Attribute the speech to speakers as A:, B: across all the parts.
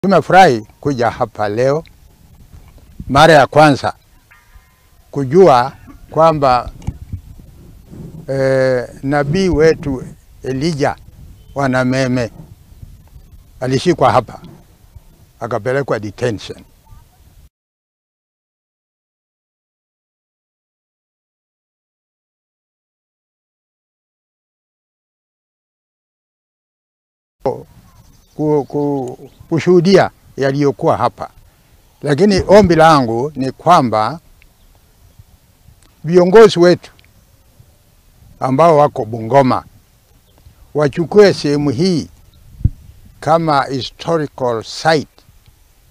A: Tumefurahi kuja hapa leo mara ya kwanza kujua kwamba nabii wetu Elijah Wanameme alishikwa hapa akapelekwa detention. Kushuhudia yaliyokuwa hapa, lakini ombi langu ni kwamba viongozi wetu ambao wako Bungoma wachukue sehemu hii kama historical site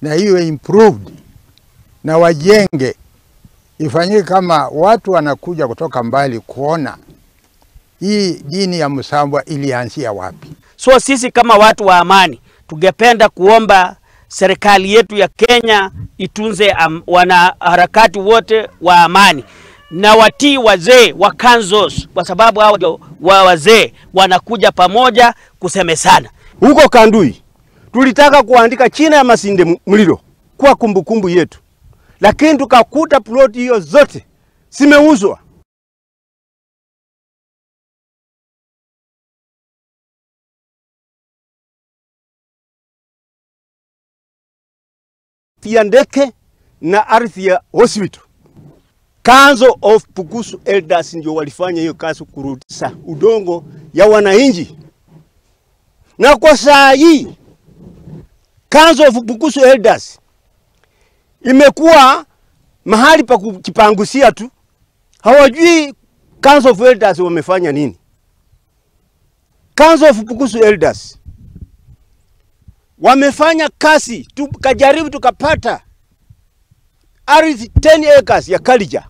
A: na iwe improved, na wajenge, ifanyike kama watu wanakuja kutoka mbali kuona hii dini ya Musambwa ilianzia wapi.
B: So sisi kama watu wa amani tungependa kuomba serikali yetu ya Kenya itunze wanaharakati wote wa amani na watii wazee wa councils, kwa sababu hao wazee wanakuja pamoja kusemesana.
C: Huko Kandui tulitaka kuandika china ya Masinde Muliro kwa kumbukumbu yetu, lakini tukakuta plot hiyo zote zimeuzwa. Ya ndeke na ardhi ya hospital. Council of Bukusu Elders ndio walifanya hiyo kazi kurudisha udongo ya wananchi. Na kwa saa hii Council of Bukusu Elders imekuwa mahali pa kujipangusia tu. Hawajui Council of Elders wamefanya nini. Council of Bukusu Elders wamefanya kazi, tukajaribu tukapata ardhi 10 acres ya Kalija.